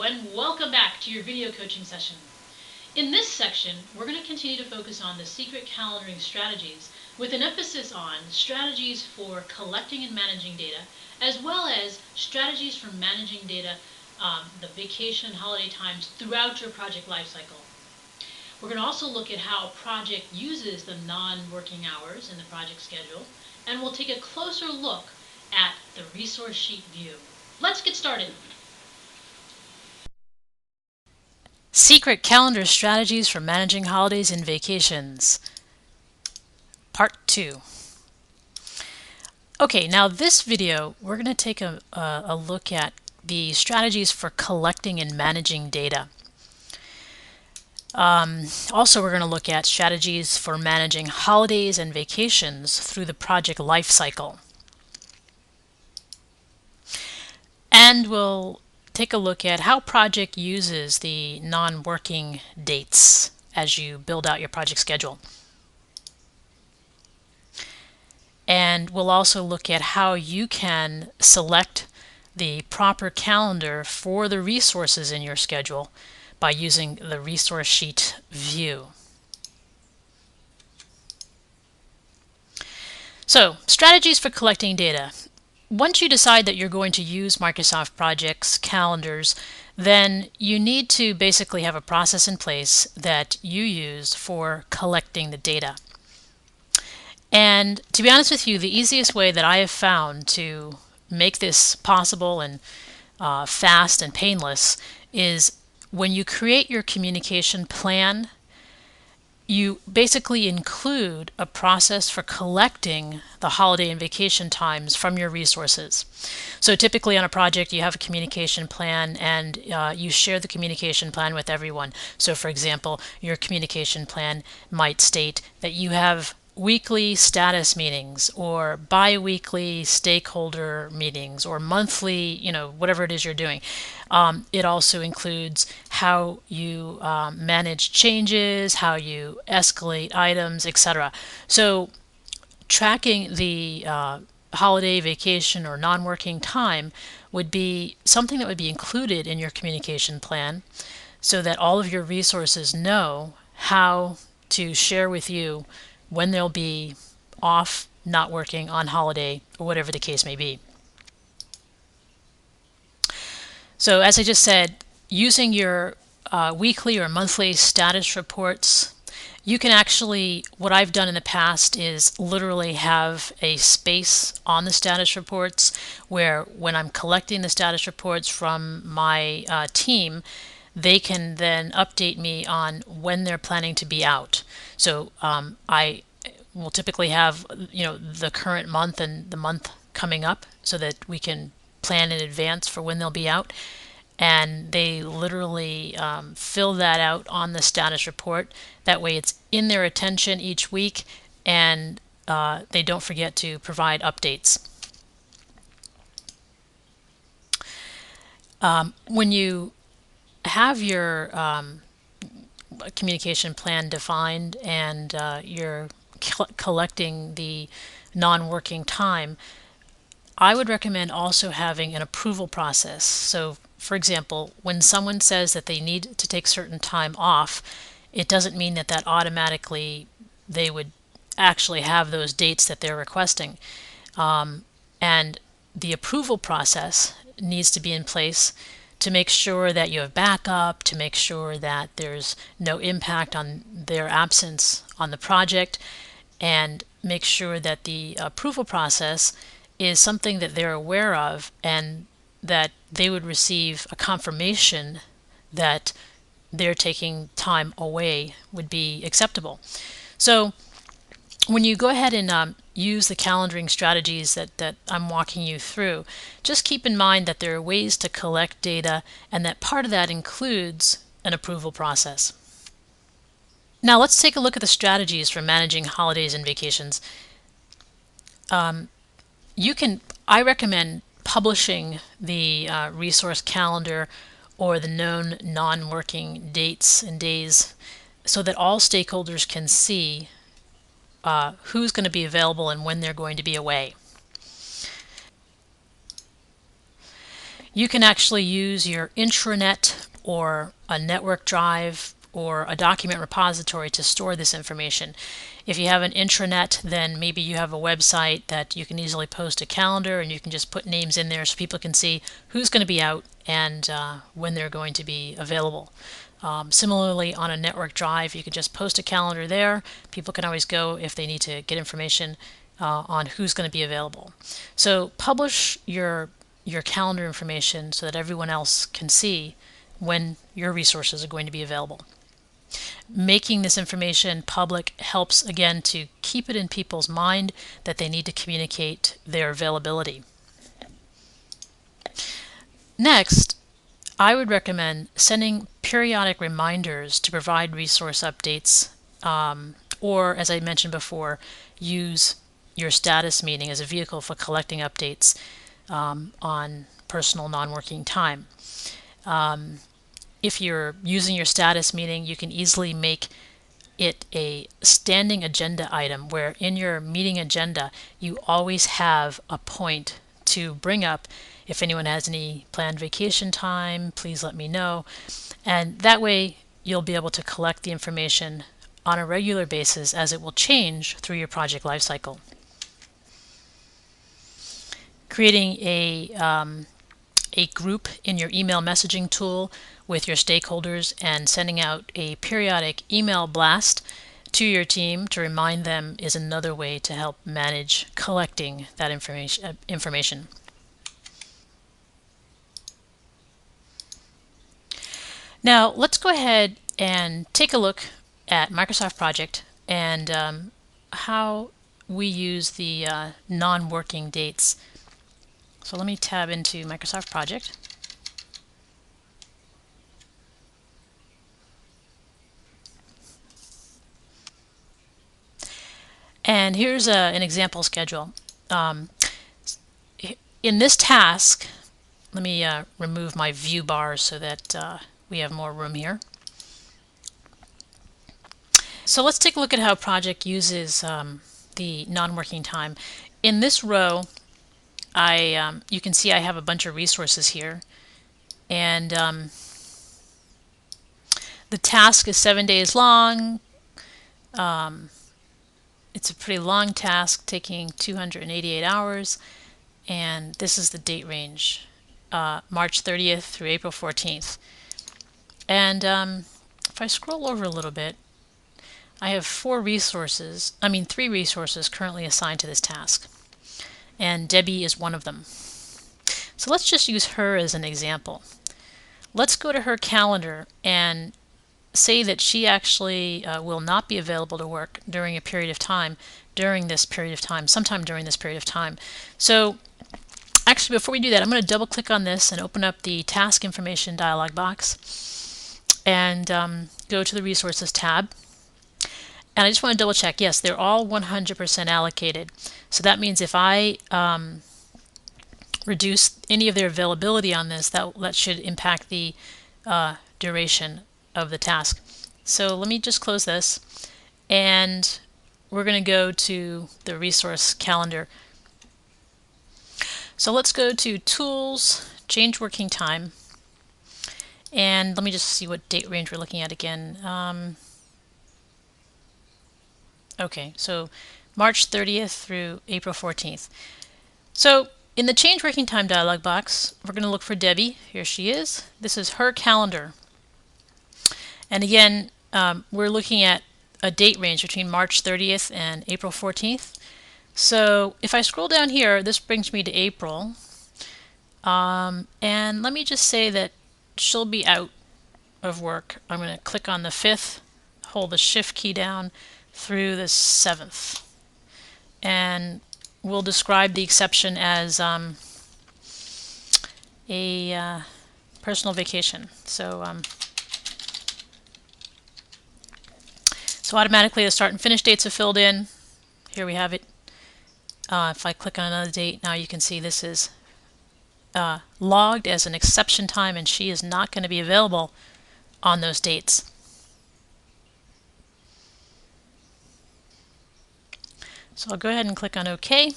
Hello and welcome back to your video coaching session. In this section, we're going to continue to focus on the secret calendaring strategies with an emphasis on strategies for collecting and managing data, as well as strategies for managing data, the vacation and holiday times throughout your project lifecycle. We're going to also look at how a project uses the non-working hours in the project schedule, and we'll take a closer look at the resource sheet view. Let's get started. Secret calendar strategies for managing holidays and vacations. Part 2. Okay, now this video, we're going to take a look at the strategies for collecting and managing data. Also, we're going to look at strategies for managing holidays and vacations through the project life cycle. And we'll take a look at how project uses the non-working dates as you build out your project schedule. And we'll also look at how you can select the proper calendar for the resources in your schedule by using the resource sheet view. So, strategies for collecting data. Once you decide that you're going to use Microsoft Projects calendars, then you need to basically have a process in place that you use for collecting the data. And to be honest with you, the easiest way that I have found to make this possible and fast and painless is when you create your communication plan, you basically include a process for collecting the holiday and vacation times from your resources. So typically on a project you have a communication plan and you share the communication plan with everyone. So for example, your communication plan might state that you have weekly status meetings or bi-weekly stakeholder meetings or monthly, whatever it is you're doing. It also includes how you manage changes, how you escalate items, etc. So tracking the holiday, vacation, or non-working time would be something that would be included in your communication plan so that all of your resources know how to share with you when they'll be off, not working, on holiday, or whatever the case may be. So as I just said, using your weekly or monthly status reports, you can actually, what I've done in the past is literally have a space on the status reports where when I'm collecting the status reports from my team, they can then update me on when they're planning to be out. So I will typically have the current month and the month coming up so that we can plan in advance for when they'll be out. And they literally fill that out on the status report. That way it's in their attention each week and they don't forget to provide updates. When you have your communication plan defined and you're collecting the non-working time, I would recommend also having an approval process. So for example, when someone says that they need to take certain time off, it doesn't mean that that automatically they would actually have those dates that they're requesting. And the approval process needs to be in place to make sure that you have backup, to make sure that there's no impact on their absence on the project, and make sure that the approval process is something that they're aware of and that they would receive a confirmation that they're taking time away would be acceptable. So when you go ahead and use the calendaring strategies that I'm walking you through, just keep in mind that there are ways to collect data and that part of that includes an approval process. Now let's take a look at the strategies for managing holidays and vacations. I recommend publishing the resource calendar or the known non-working dates and days so that all stakeholders can see who's going to be available and when they're going to be away. You can actually use your intranet or a network drive or a document repository to store this information. If you have an intranet, then maybe you have a website that you can easily post a calendar and you can just put names in there so people can see who's going to be out and when they're going to be available. Similarly, on a network drive, you can just post a calendar there. People can always go if they need to get information on who's going to be available. So publish your calendar information so that everyone else can see when your resources are going to be available. Making this information public helps, again, to keep it in people's mind that they need to communicate their availability. Next, I would recommend sending periodic reminders to provide resource updates, or, as I mentioned before, use your status meeting as a vehicle for collecting updates on personal non-working time. If you're using your status meeting, you can easily make it a standing agenda item where in your meeting agenda you always have a point to bring up. If anyone has any planned vacation time, please let me know. And that way you'll be able to collect the information on a regular basis as it will change through your project lifecycle. Creating a group in your email messaging tool with your stakeholders and sending out a periodic email blast to your team to remind them is another way to help manage collecting that information. Now let's go ahead and take a look at Microsoft Project and how we use the non-working dates. So let me tab into Microsoft Project. And here's an example schedule. In this task, let me remove my view bars so that we have more room here. So let's take a look at how Project uses the non-working time. In this row, you can see I have a bunch of resources here, and the task is 7 days long. It's a pretty long task, taking 288 hours, and this is the date range, March 30th through April 14th. And if I scroll over a little bit, I have three resources currently assigned to this task, and Debbie is one of them. So let's just use her as an example. Let's go to her calendar and say that she actually will not be available to work during a period of time, sometime during this period of time. So actually, before we do that, I'm going to double click on this and open up the task information dialog box and go to the resources tab. And I just want to double check, yes, they're all 100% allocated. So that means if I reduce any of their availability on this, that should impact the duration of the task. So let me just close this, and we're going to go to the resource calendar. So let's go to Tools, Change Working Time, and let me just see what date range we're looking at again. Okay, so March 30th through April 14th. So in the Change Working Time dialog box, we're going to look for Debbie. Here she is. This is her calendar. And again, we're looking at a date range between March 30th and April 14th. So if I scroll down here, this brings me to April. And let me just say that she'll be out of work. I'm going to click on the 5th, hold the Shift key down through the 7th. And we'll describe the exception as a personal vacation. So automatically the start and finish dates are filled in. Here we have it. If I click on another date, now you can see this is logged as an exception time, and she is not going to be available on those dates. So I'll go ahead and click on OK.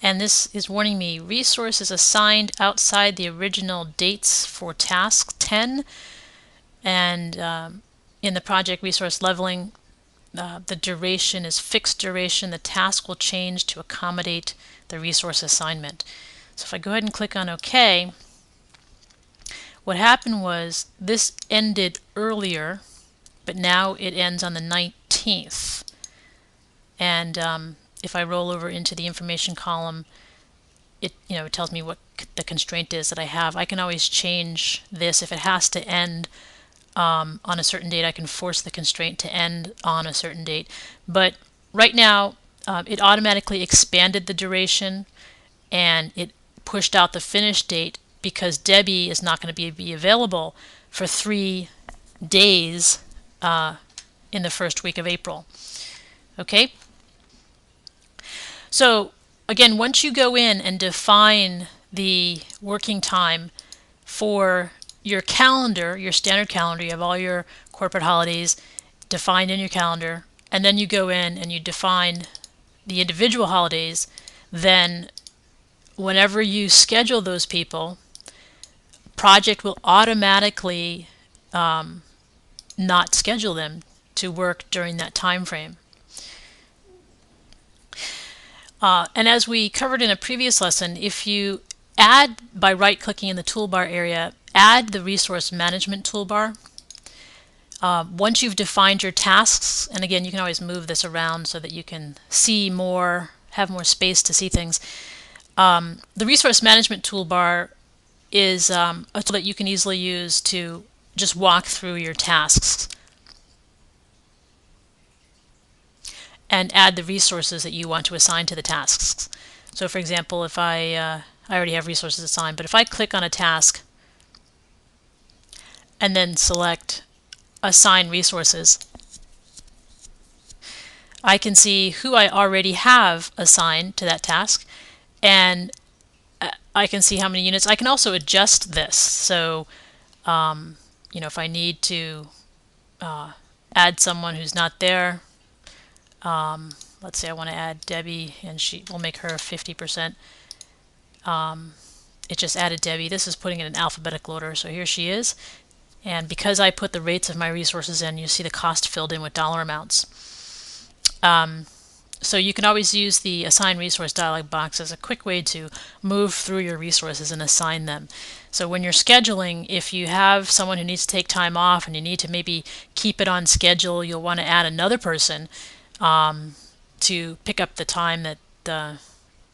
And this is warning me, resources assigned outside the original dates for task 10. And in the project resource leveling, the duration is fixed duration. The task will change to accommodate the resource assignment. So if I go ahead and click on OK, what happened was this ended earlier, but now it ends on the 19th. And if I roll over into the information column, it tells me what the constraint is that I have. I can always change this. If it has to end on a certain date, I can force the constraint to end on a certain date. But right now, it automatically expanded the duration and it pushed out the finish date because Debbie is not going to be available for 3 days in the first week of April. Okay? So again, once you go in and define the working time for your calendar, your standard calendar, you have all your corporate holidays defined in your calendar, and then you go in and you define the individual holidays, then whenever you schedule those people, project will automatically not schedule them to work during that time frame. And as we covered in a previous lesson, if you add, by right-clicking in the toolbar area, add the resource management toolbar. Once you've defined your tasks, and again, you can always move this around so that you can see more, have more space to see things. The resource management toolbar is a tool that you can easily use to just walk through your tasks and add the resources that you want to assign to the tasks. So for example, if I already have resources assigned, but if I click on a task and then select Assign Resources, I can see who I already have assigned to that task, and I can see how many units. I can also adjust this. So, if I need to add someone who's not there, let's say I want to add Debbie, and she will make her 50%. It just added Debbie. This is putting it in alphabetical order, so here she is. And because I put the rates of my resources in, you see the cost filled in with dollar amounts. So you can always use the Assign Resource dialog box as a quick way to move through your resources and assign them. So when you're scheduling, if you have someone who needs to take time off and you need to maybe keep it on schedule, you'll want to add another person to pick up the time that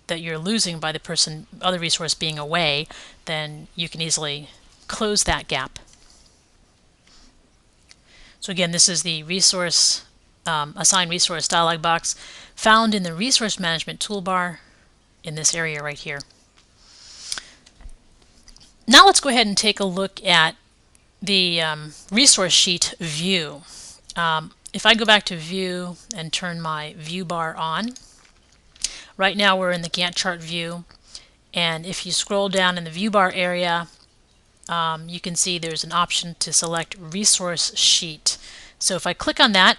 you're losing by the other resource being away. Then you can easily close that gap. So again, this is the Assign Resource dialog box found in the Resource Management toolbar in this area right here. Now let's go ahead and take a look at the resource sheet view. If I go back to View and turn my view bar on, right now we're in the Gantt chart view, and if you scroll down in the view bar area, you can see there's an option to select Resource Sheet. So if I click on that,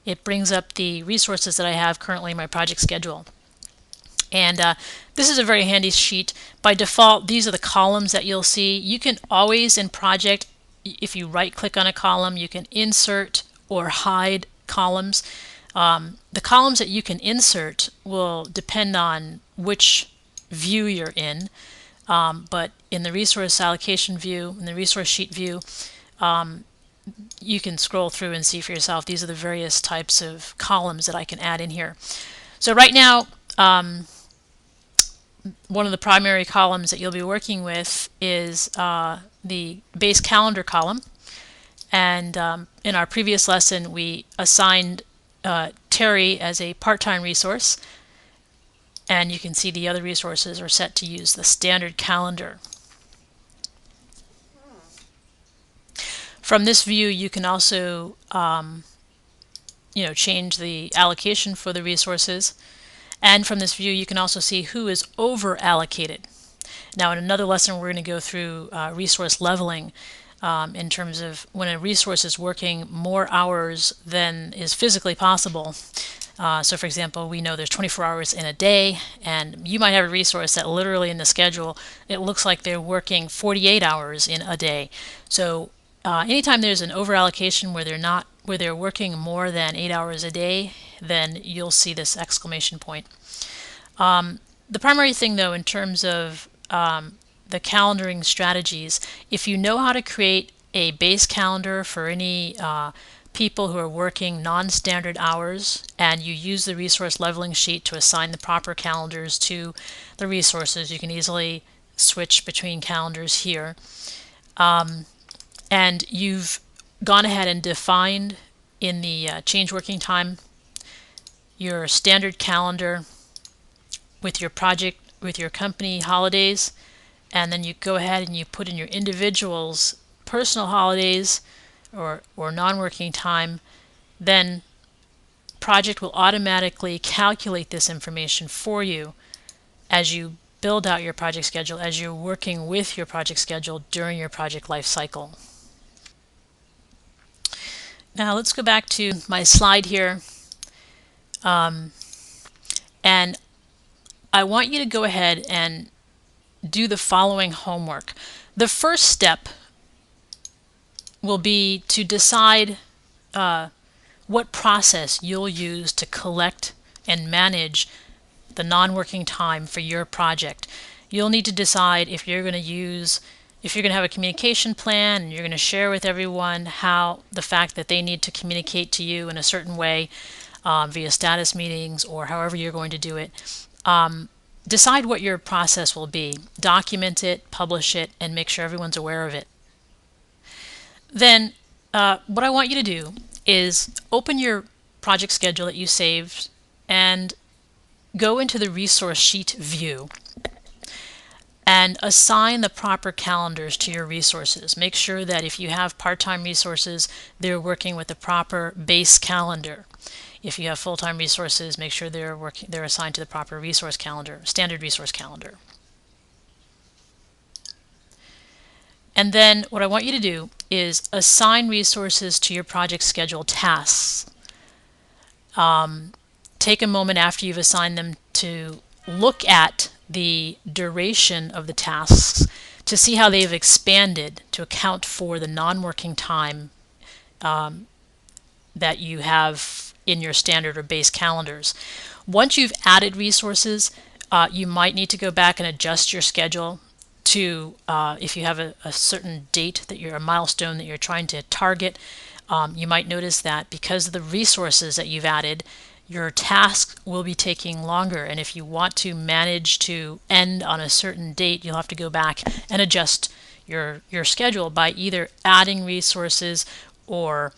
it brings up the resources that I have currently in my project schedule. And this is a very handy sheet. By default, these are the columns that you'll see. You can always in project, if you right click on a column, you can insert or hide columns. The columns that you can insert will depend on which view you're in. But in the resource allocation view, in the resource sheet view, you can scroll through and see for yourself. These are the various types of columns that I can add in here. So right now, one of the primary columns that you'll be working with is the base calendar column. And in our previous lesson, we assigned Terry as a part-time resource. And you can see the other resources are set to use the standard calendar. From this view, you can also change the allocation for the resources. And from this view, you can also see who is over allocated. Now in another lesson, we're going to go through resource leveling in terms of when a resource is working more hours than is physically possible. So for example, we know there's 24 hours in a day, and you might have a resource that literally in the schedule, it looks like they're working 48 hours in a day. So anytime there's an over allocation where they're working more than 8 hours a day, then you'll see this exclamation point. The primary thing, though, in terms of the calendaring strategies, if you know how to create a base calendar for any people who are working non-standard hours, and you use the resource leveling sheet to assign the proper calendars to the resources, you can easily switch between calendars here. And you've gone ahead and defined in the change working time your standard calendar with your project, with your company holidays, and then you go ahead and you put in your individual's personal holidays or non-working time, then project will automatically calculate this information for you as you build out your project schedule, as you're working with your project schedule during your project life cycle. Now let's go back to my slide here, and I want you to go ahead and do the following homework. The first step will be to decide what process you'll use to collect and manage the non-working time for your project. You'll need to decide if you're going to have a communication plan, and you're going to share with everyone how the fact that they need to communicate to you in a certain way via status meetings or however you're going to do it. Decide what your process will be. Document it, publish it, and make sure everyone's aware of it. Then what I want you to do is open your project schedule that you saved and go into the resource sheet view and assign the proper calendars to your resources. Make sure that if you have part-time resources, they're working with the proper base calendar. If you have full-time resources, make sure they're assigned to the proper resource calendar, standard resource calendar. And then what I want you to do is assign resources to your project schedule tasks. Take a moment after you've assigned them to look at the duration of the tasks to see how they've expanded to account for the non-working time that you have in your standard or base calendars. Once you've added resources, you might need to go back and adjust your schedule to if you have a certain date that you're a milestone that you're trying to target. You might notice that because of the resources that you've added, your task will be taking longer, and if you want to manage to end on a certain date, you'll have to go back and adjust your schedule by either adding resources or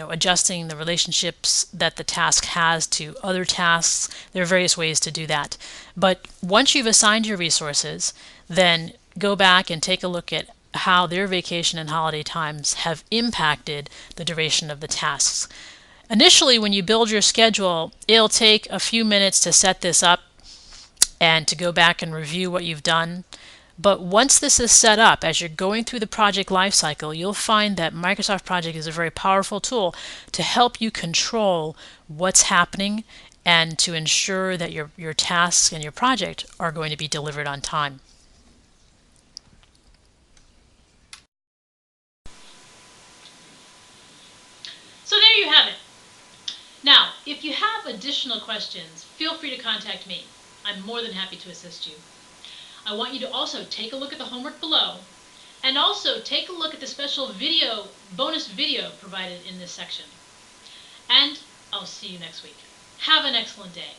adjusting the relationships that the task has to other tasks. There are various ways to do that. But once you've assigned your resources, then go back and take a look at how their vacation and holiday times have impacted the duration of the tasks. Initially, when you build your schedule, it'll take a few minutes to set this up and to go back and review what you've done. But once this is set up, as you're going through the project lifecycle, you'll find that Microsoft Project is a very powerful tool to help you control what's happening and to ensure that your tasks and your project are going to be delivered on time. So there you have it. Now, if you have additional questions, feel free to contact me. I'm more than happy to assist you. I want you to also take a look at the homework below, and also take a look at the special bonus video provided in this section. And I'll see you next week. Have an excellent day.